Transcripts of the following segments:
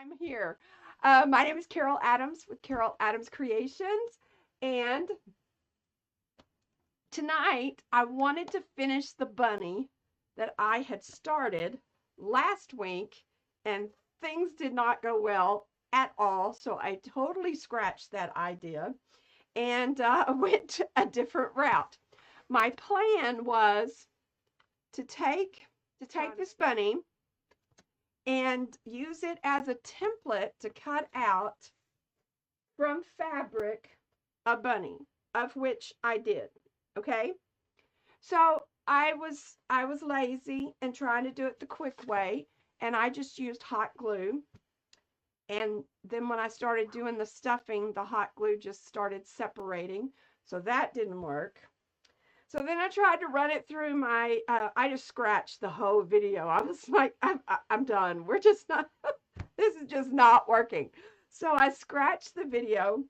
I'm here. My name is Carol Adams with Carol Adams Creations, and tonight I wanted to finish the bunny that I had started last week, and things did not go well at all. So I totally scratched that idea and went a different route. My plan was to take this bunny and use it as a template to cut out from fabric a bunny, of which I did. Okay? So I was lazy and trying to do it the quick way, and I just used hot glue. And then when I started doing the stuffing, the hot glue just started separating. So that didn't work. So then I tried to run it through my, I just scratched the whole video. I was like, I'm done. We're just not, this is just not working. So I scratched the video,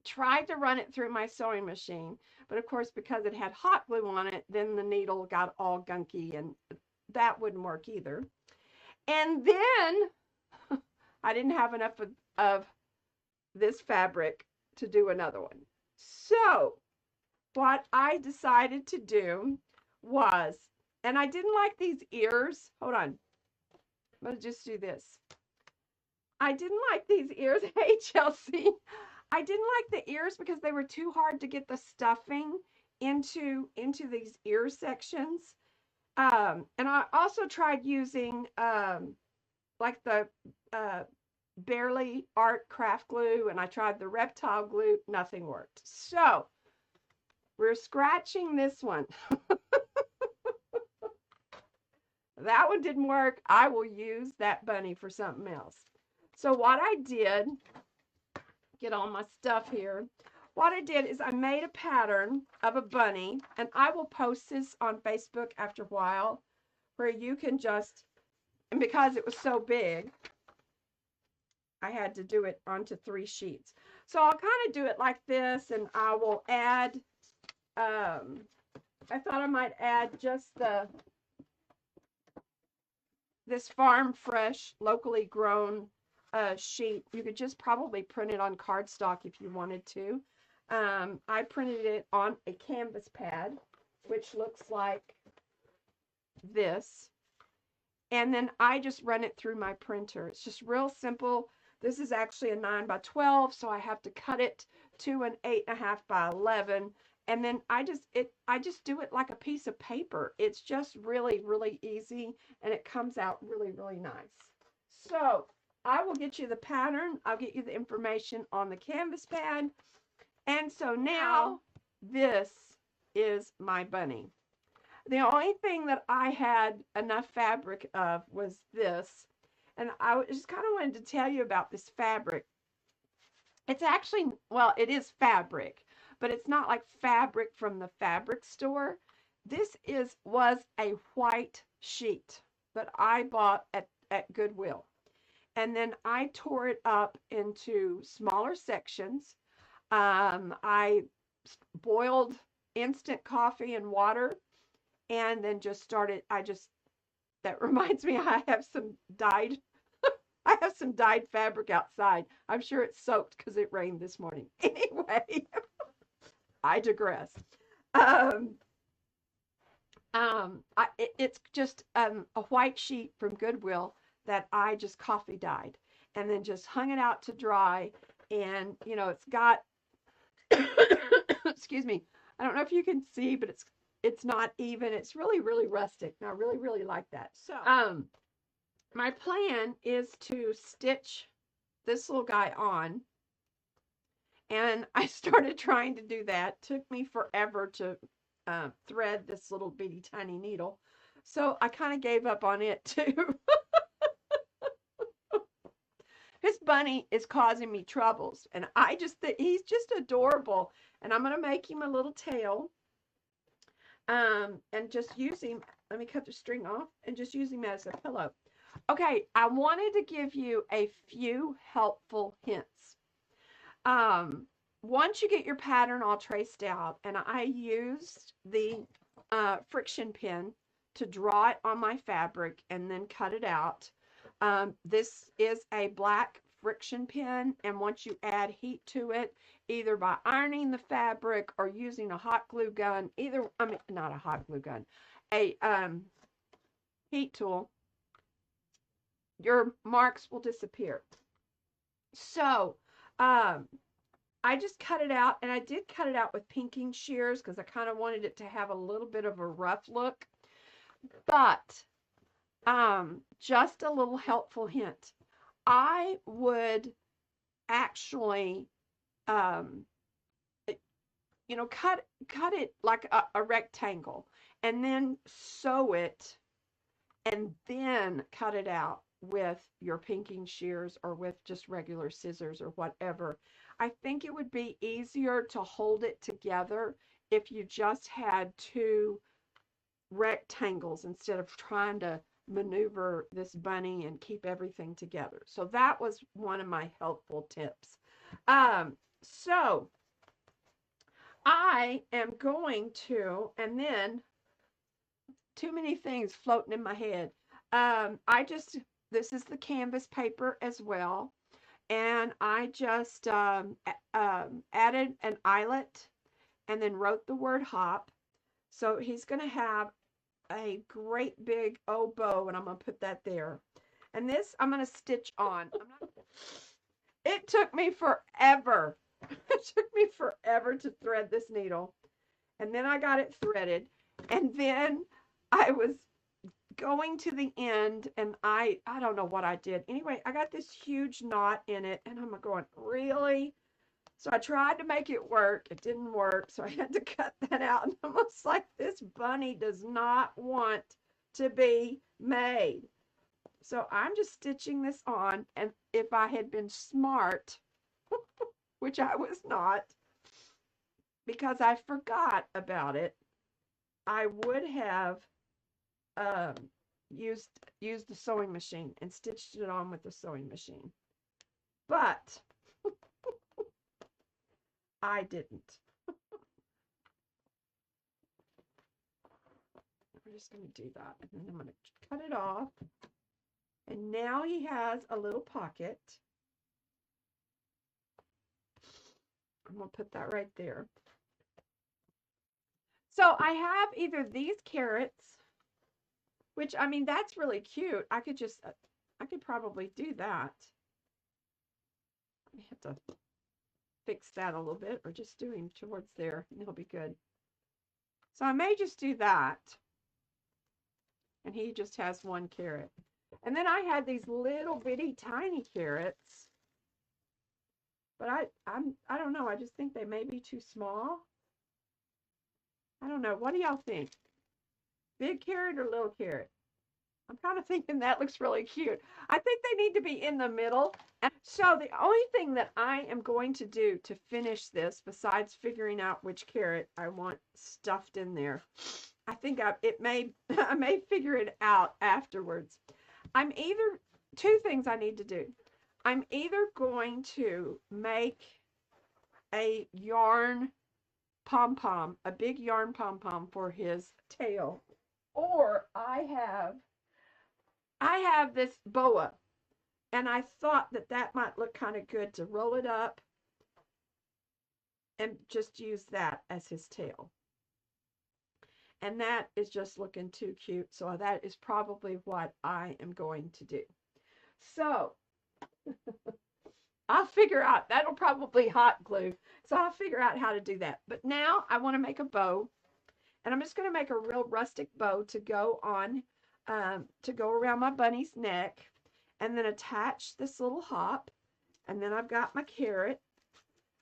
tried to run it through my sewing machine, but of course, because it had hot glue on it, then the needle got all gunky and that wouldn't work either. And then I didn't have enough of this fabric to do another one. So what I decided to do was, and I didn't like these ears. Hold on. I'm going to just do this. I didn't like these ears. Hey, Chelsea. I didn't like the ears because they were too hard to get the stuffing into these ear sections. And I also tried using like the Barely Art craft glue, and I tried the reptile glue. Nothing worked. So we're scratching this one. That one didn't work. I will use that bunny for something else. So what I did, get all my stuff here. What I did is I made a pattern of a bunny, and I will post this on Facebook after a while, where you can just, and because it was so big, I had to do it onto 3 sheets. So I'll kind of do it like this, and I will add, I thought I might add just this farm fresh, locally grown sheet. You could just probably print it on cardstock if you wanted to. I printed it on a canvas pad, which looks like this. And then I just run it through my printer. It's just real simple. This is actually a 9 by 12, so I have to cut it to an 8.5 by 11. And then I just do it like a piece of paper. It's just really, really easy, and it comes out really, really nice. So I will get you the pattern. I'll get you the information on the canvas pad. And so now this is my bunny. The only thing that I had enough fabric of was this. And I just kind of wanted to tell you about this fabric. It's actually, well, it is fabric, but it's not like fabric from the fabric store. This was a white sheet that I bought at Goodwill. And then I tore it up into smaller sections. I boiled instant coffee and water, and then just started, that reminds me, I have some dyed fabric outside. I'm sure it's soaked because it rained this morning. Anyway, I digress. Um, it's just a white sheet from Goodwill that I just coffee dyed and then just hung it out to dry. And, it's got, excuse me, I don't know if you can see, but it's not even. It's really, really rustic. And I really, really like that. So, my plan is to stitch this little guy on. And I started trying to do that. Took me forever to thread this little bitty tiny needle. So I kind of gave up on it too. This bunny is causing me troubles. And I just think he's just adorable. And I'm going to make him a little tail. And just use him. Let me cut the string off and just use him as a pillow. Okay, I wanted to give you a few helpful hints. Once you get your pattern all traced out, and I used the friction pin to draw it on my fabric and then cut it out. This is a black friction pen, and once you add heat to it, either by ironing the fabric or using a hot glue gun, I mean, not a hot glue gun, a heat tool, your marks will disappear. So, um, I just cut it out, and I did cut it out with pinking shears because I kind of wanted it to have a little bit of a rough look. But just a little helpful hint. I would actually, um, cut it like a rectangle, and then sew it, and then cut it out with your pinking shears or with just regular scissors or whatever. I think it would be easier to hold it together if you just had two rectangles instead of trying to maneuver this bunny and keep everything together. So that was one of my helpful tips. So I am going to, and then too many things floating in my head. This is the canvas paper as well. And I just added an eyelet and then wrote the word hop. So he's going to have a great big bow, and I'm going to put that there. And this I'm going to stitch on. It took me forever. It took me forever to thread this needle. And then I got it threaded. And then I was going to the end, and I don't know what I did. Anyway, I got this huge knot in it, and I'm going, really? So I tried to make it work. It didn't work, so I had to cut that out. And I'm almost like, this bunny does not want to be made. So I'm just stitching this on, and if I had been smart, which I was not, because I forgot about it, I would have used the sewing machine and stitched it on with the sewing machine. But I didn't. We're just going to do that. And then I'm going to cut it off. And now he has a little pocket. I'm going to put that right there. So I have either these carrots, which, I mean, that's really cute. I could probably do that. I have to fix that a little bit, or just do him towards there, and he'll be good. So I may just do that. And he just has one carrot. And then I had these little bitty tiny carrots. But I don't know. I just think they may be too small. I don't know. What do y'all think? Big carrot or little carrot? I'm kind of thinking that looks really cute. I think they need to be in the middle. And so the only thing that I am going to do to finish this, besides figuring out which carrot I want stuffed in there, I think I may figure it out afterwards. Two things I need to do. I'm either going to make a yarn pom-pom, a big yarn pom-pom for his tail, or I have this boa, and I thought that might look kind of good to roll it up and just use that as his tail. And that is just looking too cute. So that is probably what I am going to do. So I'll figure out. That'll probably hot glue. So I'll figure out how to do that. But now I want to make a bow. And I'm just going to make a real rustic bow to go on, to go around my bunny's neck. And then attach this little hop. And then I've got my carrot,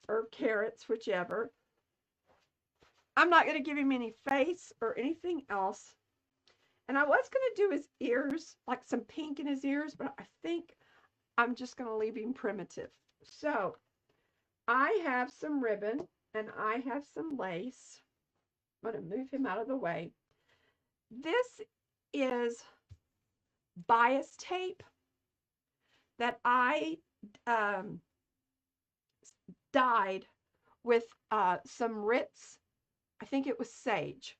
or carrots, whichever. I'm not going to give him any face or anything else. And I was going to do his ears, like some pink in his ears, but I think I'm just going to leave him primitive. So I have some ribbon and I have some lace. I'm going to move him out of the way. This is bias tape that I dyed with some Ritz. I think it was sage.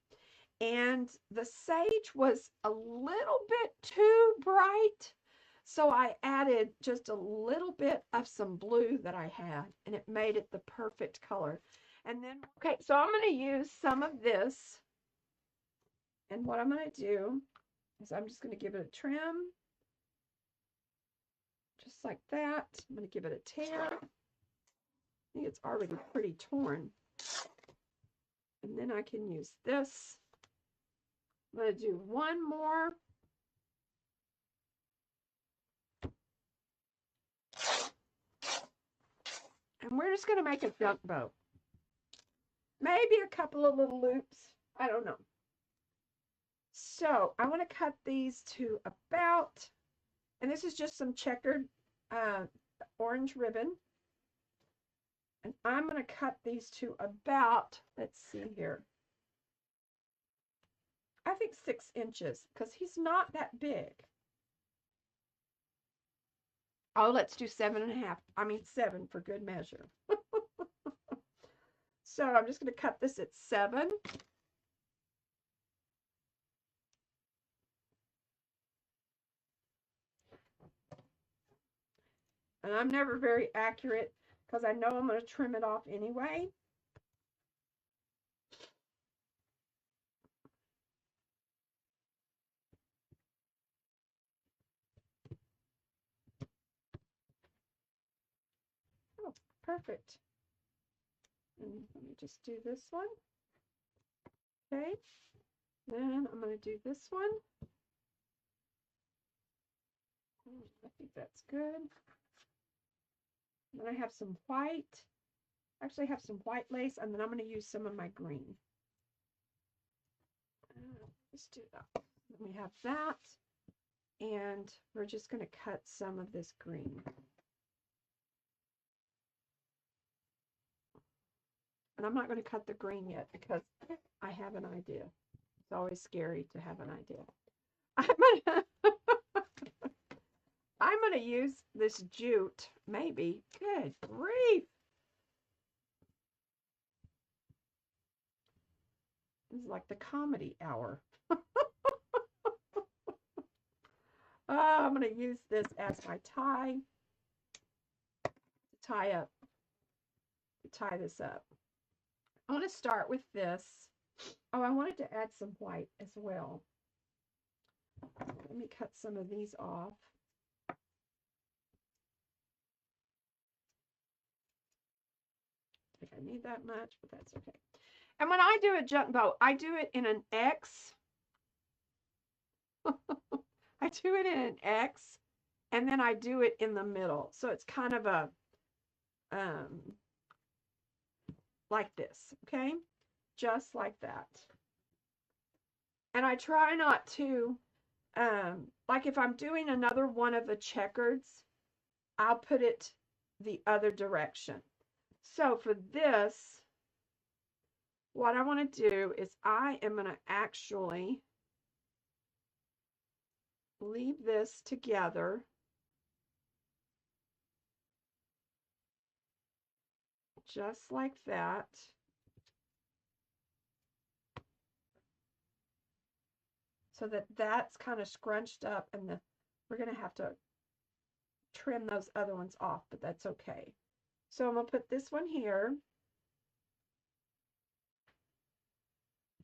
And the sage was a little bit too bright. So I added just a little bit of some blue that I had, and it made it the perfect color. And then, okay, so I'm going to use some of this. And what I'm going to do is I'm just going to give it a trim, just like that. I'm going to give it a tear. I think it's already pretty torn. And then I can use this. I'm going to do one more. And we're just going to make a junk bow. Maybe a couple of little loops. I don't know. So I want to cut these to about, and this is just some checkered orange ribbon. And I'm going to cut these to about, let's see here, I think 6 inches, because he's not that big. Oh, let's do 7.5. I mean 7 for good measure. So I'm just going to cut this at 7. And I'm never very accurate because I know I'm going to trim it off anyway. Oh, perfect. And let me just do this one. Okay. Then I'm going to do this one. I think that's good. Then I have some white. Actually, I have some white lace, and then I'm going to use some of my green. Let's do that. Then we have that, and we're just going to cut some of this green. And I'm not going to cut the green yet because I have an idea. It's always scary to have an idea. I'm gonna use this jute, maybe. Good grief. This is like the comedy hour. I'm gonna use this as my tie. Tie this up. I want to start with this. Oh, I wanted to add some white as well. Let me cut some of these off. I think I need that much, but that's okay. And when I do a junk bow, I do it in an X. I do it in an X, and then I do it in the middle. So it's kind of a, like this, okay? Just like that. And I try not to, like if I'm doing another one of the checkers, I'll put it the other direction. So for this, what I want to do is I am going to actually leave this together. Just like that. So that that's kind of scrunched up, and we're going to have to trim those other ones off, but that's okay. So I'm going to put this one here.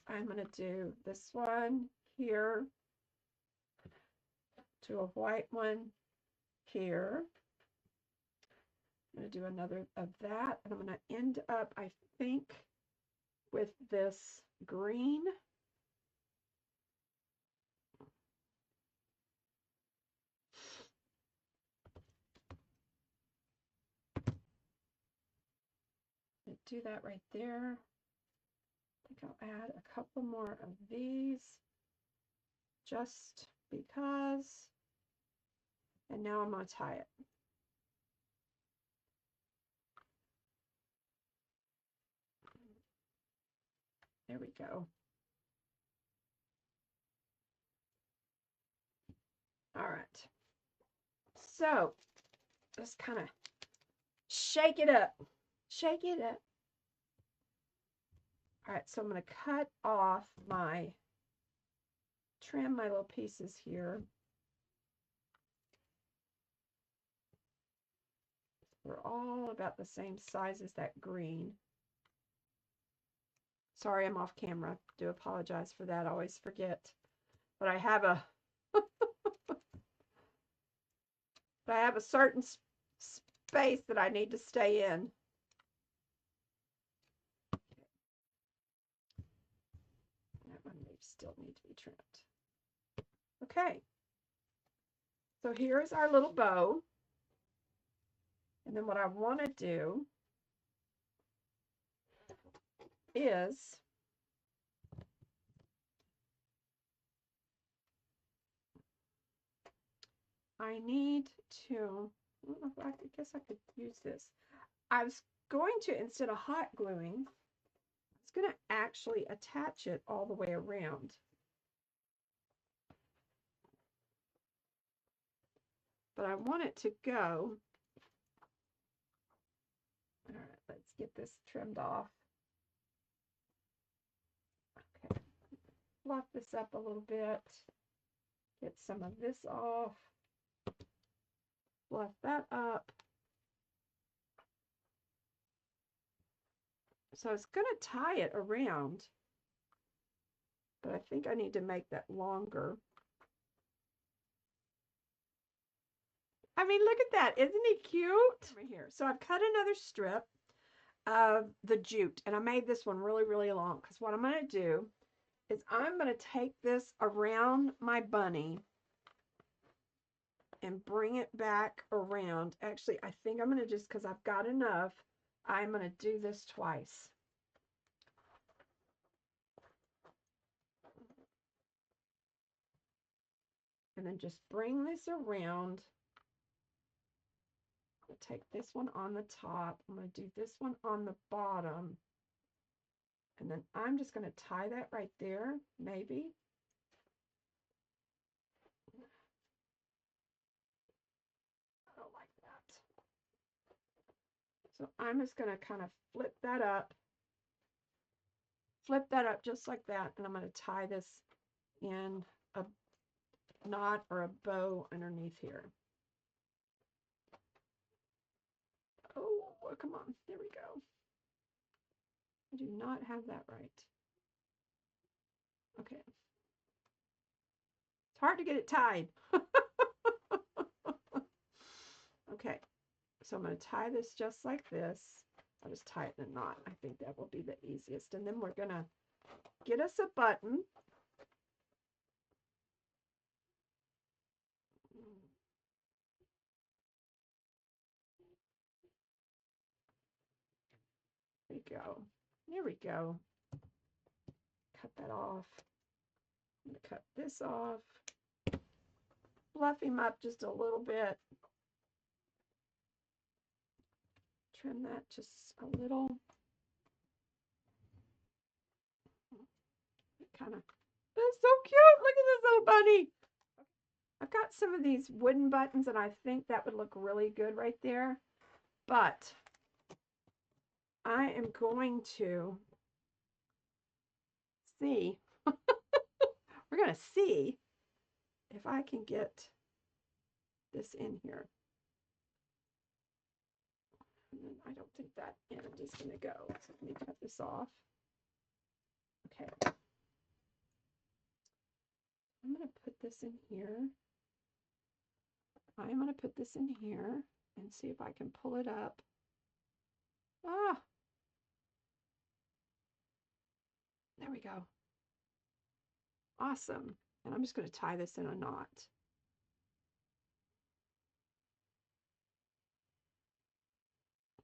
I'm going to do this one here to a white one here. I'm going to do another of that, and I'm going to end up, I think, with this green. Do that right there. I think I'll add a couple more of these just because. And now I'm going to tie it. There we go. All right. So just kind of shake it up. Shake it up. All right, so I'm going to cut off trim my little pieces here. They're all about the same size as that green. Sorry, I'm off camera. Do apologize for that. I always forget. But I have a certain space that I need to stay in. That one may still need to be trimmed. Okay. So here's our little bow. And then what I want to do is I need to, I guess I could use this. I was going to, instead of hot gluing, I was going to actually attach it all the way around. But I want it to go. All right, let's get this trimmed off. Okay, fluff this up a little bit. Get some of this off. Fluff that up. So I was going to tie it around, but I think I need to make that longer. I mean, look at that. Isn't he cute? Over here. So I've cut another strip of the jute, and I made this one really, really long because what I'm going to do is I'm going to take this around my bunny and bring it back around. Actually, I think I'm going to just, because I've got enough, I'm going to do this twice. And then just bring this around. I'll take this one on the top. I'm going to do this one on the bottom. And then I'm just going to tie that right there, maybe. I don't like that. So I'm just going to kind of flip that up just like that. And I'm going to tie this in a knot or a bow underneath here. Oh, come on. There we go. I do not have that right. Okay. It's hard to get it tied. Okay. So I'm going to tie this just like this. I'll just tie it in a knot. I think that will be the easiest. And then we're going to get us a button. There we go. There we go. Cut that off. I'm going to cut this off. Fluff him up just a little bit. Trim that just a little. Kind of. That's so cute. Look at this little bunny. I've got some of these wooden buttons, and I think that would look really good right there. But I am going to see. We're going to see if I can get this in here. And I don't think that end is going to go. So let me cut this off. Okay. I'm going to put this in here. I'm going to put this in here and see if I can pull it up. Ah! There we go. Awesome. And I'm just going to tie this in a knot.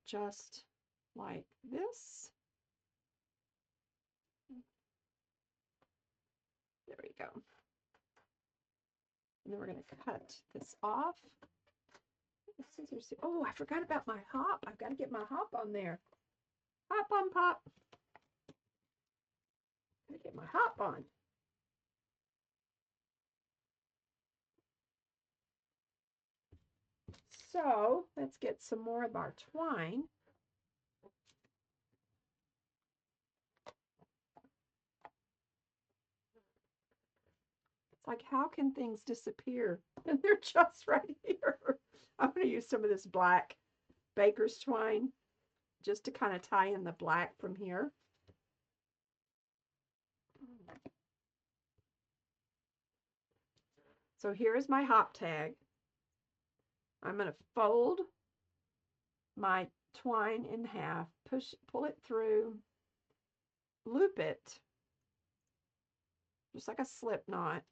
Just like this. There we go. And then we're going to cut this off. Scissors. Oh, I forgot about my hop. I've got to get my hop on there. Hop on, Pop. Gotta get my hop on. So let's get some more of our twine. It's like, how can things disappear? And they're just right here. I'm going to use some of this black baker's twine just to kind of tie in the black from here. So here is my hop tag. I'm going to fold my twine in half, pull it through, loop it, just like a slip knot.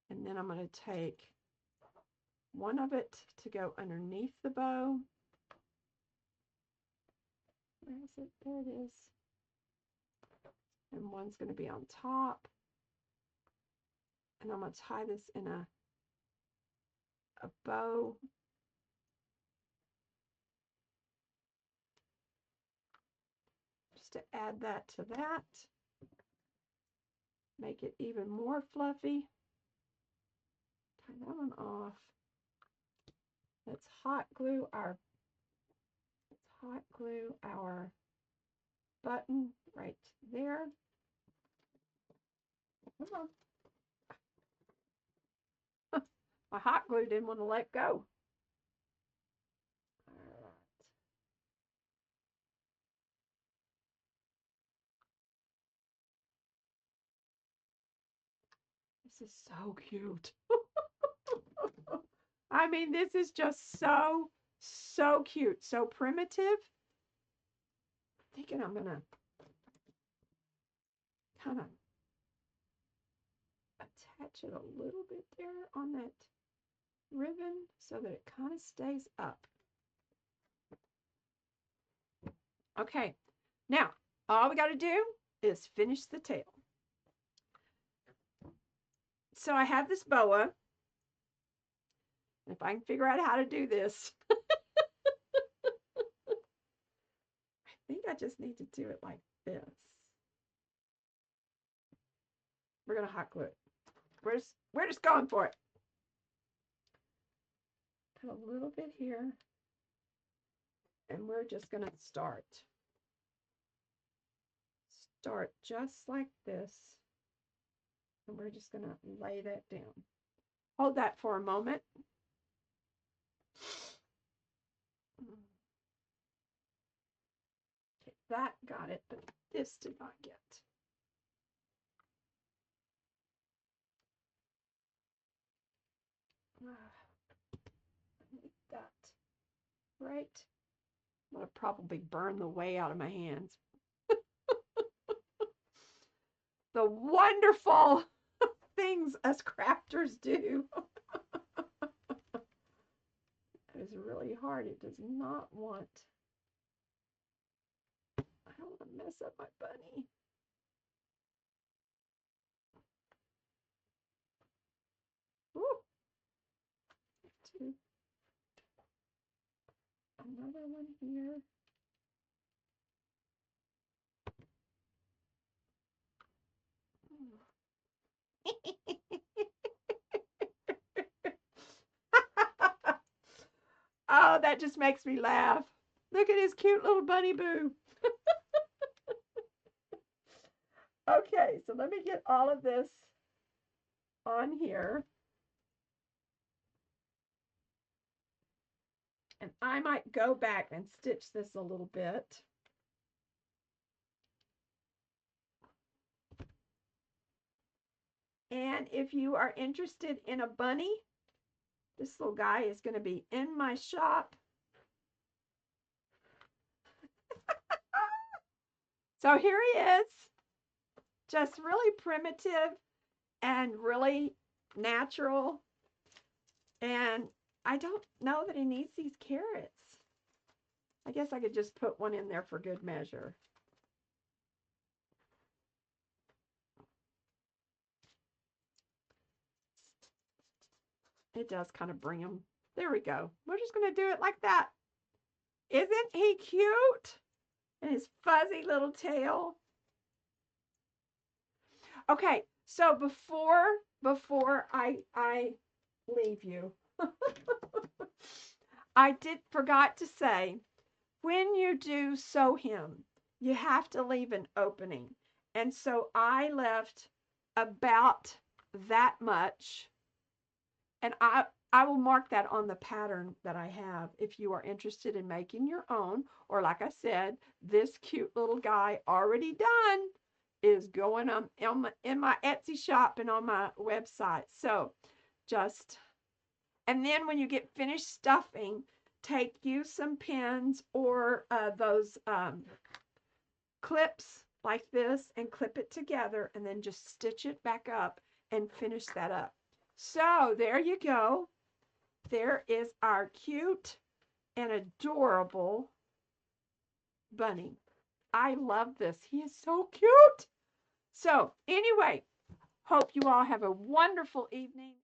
And then I'm going to take one of it to go underneath the bow. Where is it? There it is. And one's going to be on top. And I'm going to tie this in a bow. Just to add that to that. Make it even more fluffy. Tie that one off. Let's hot glue our button right there. Come on. My hot glue didn't want to let go. All right. This is so cute. I mean, this is just so cute. So primitive. I'm thinking I'm going to kind of attach it a little bit there on that ribbon so that it kind of stays up. Okay, now all we got to do is finish the tail. So I have this boa. If I can figure out how to do this, I think I just need to do it like this. We're going to hot glue it. We're just going for it. Put a little bit here. And we're just going to start just like this. And we're just going to lay that down. Hold that for a moment. Okay, that got it, but this did not get. I need that. Right. I'm going to probably burn the way out of my hands. The wonderful things us crafters do. It is really hard. It does not want. I don't want to mess up my bunny. Ooh. Another one here. Oh, that just makes me laugh. Look at his cute little bunny boo. Okay, so let me get all of this on here. And I might go back and stitch this a little bit. And if you are interested in a bunny, this little guy is going to be in my shop. So here he is. Just really primitive and really natural. And I don't know that he needs these carrots. I guess I could just put one in there for good measure. It does kind of bring them. There we go. We're just going to do it like that. Isn't he cute? And his fuzzy little tail. Okay, so before I leave you, I forgot to say, when you do sew hem, you have to leave an opening. And so I left about that much. And I will mark that on the pattern that I have if you are interested in making your own. Or like I said, this cute little guy already done is going on in my Etsy shop and on my website. So just, and then when you get finished stuffing, use some pins or those clips like this and clip it together and then just stitch it back up and finish that up. So there you go. There is our cute and adorable bunny. I love this. He is so cute. So anyway, hope you all have a wonderful evening.